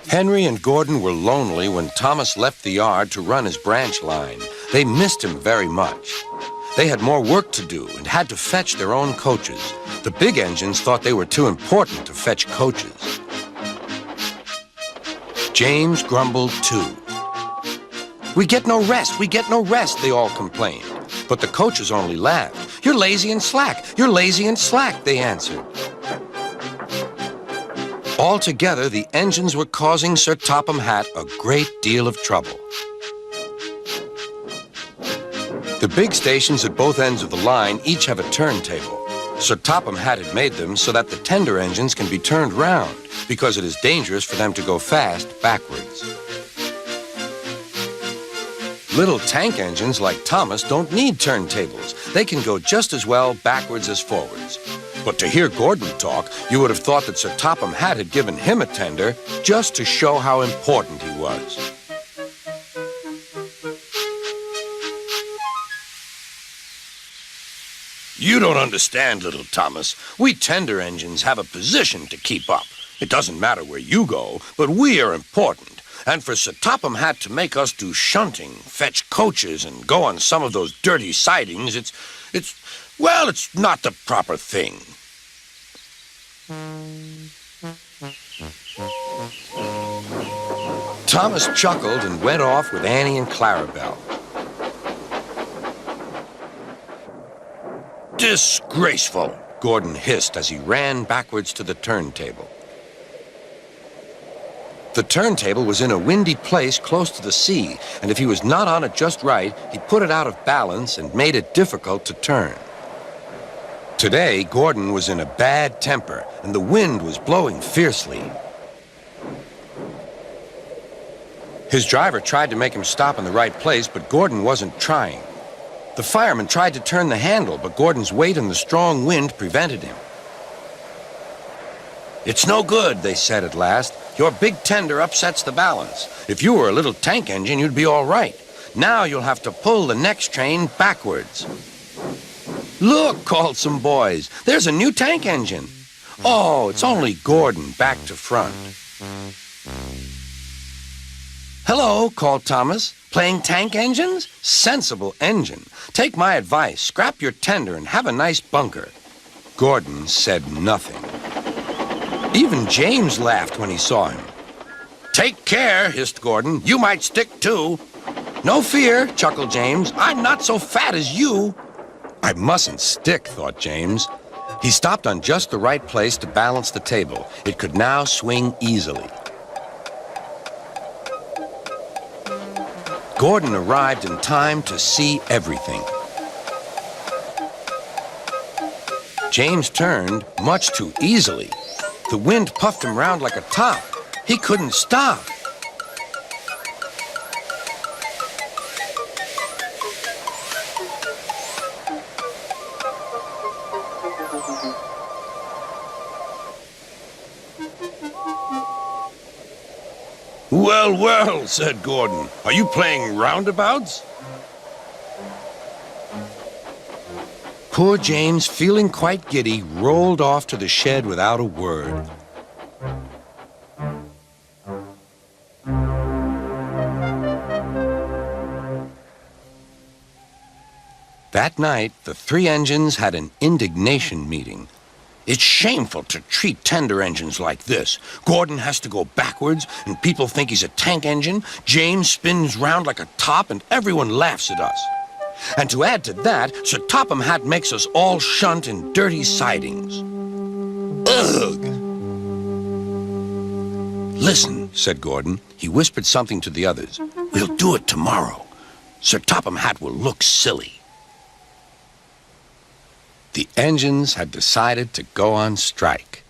Henry and Gordon were lonely when Thomas left the yard to run his branch line. They missed him very much. They had more work to do and had to fetch their own coaches. The big engines thought they were too important to fetch coaches. James grumbled too. "We get no rest, we get no rest," they all complained. But the coaches only laughed. "You're lazy and slack, you're lazy and slack," they answered. Altogether, the engines were causing Sir Topham Hatt a great deal of trouble. The big stations at both ends of the line each have a turntable. Sir Topham Hatt had made them so that the tender engines can be turned round, because it is dangerous for them to go fast backwards. Little tank engines like Thomas don't need turntables. They can go just as well backwards as forwards. But to hear Gordon talk, you would have thought that Sir Topham Hatt had given him a tender just to show how important he was. "You don't understand, little Thomas. We tender engines have a position to keep up. It doesn't matter where you go, but we are important. And for Sir Topham Hatt to make us do shunting, fetch coaches, and go on some of those dirty sidings, it's not the proper thing." Thomas chuckled and went off with Annie and Clarabelle. "Disgraceful," Gordon hissed as he ran backwards to the turntable. The turntable was in a windy place close to the sea, and if he was not on it just right, he put it out of balance and made it difficult to turn. Today, Gordon was in a bad temper, and the wind was blowing fiercely. His driver tried to make him stop in the right place, but Gordon wasn't trying. The fireman tried to turn the handle, but Gordon's weight and the strong wind prevented him. "It's no good," they said at last. "Your big tender upsets the balance. If you were a little tank engine, you'd be all right. Now you'll have to pull the next train backwards." "Look," called some boys, "there's a new tank engine." "Oh, it's only Gordon back to front." "Hello," called Thomas. "Playing tank engines? Sensible engine. Take my advice, scrap your tender and have a nice bunker." Gordon said nothing. Even James laughed when he saw him. "Take care," hissed Gordon. "You might stick too." "No fear," chuckled James. "I'm not so fat as you." "I mustn't stick," thought James. He stopped on just the right place to balance the table. It could now swing easily. Gordon arrived in time to see everything. James turned much too easily. The wind puffed him round like a top. He couldn't stop. "Well, well," said Gordon. "Are you playing roundabouts?" Poor James, feeling quite giddy, rolled off to the shed without a word. That night, the three engines had an indignation meeting. "It's shameful to treat tender engines like this. Gordon has to go backwards, and people think he's a tank engine. James spins round like a top, and everyone laughs at us. And to add to that, Sir Topham Hatt makes us all shunt in dirty sidings. Ugh!" "Listen," said Gordon. He whispered something to the others. "We'll do it tomorrow. Sir Topham Hatt will look silly." The engines had decided to go on strike.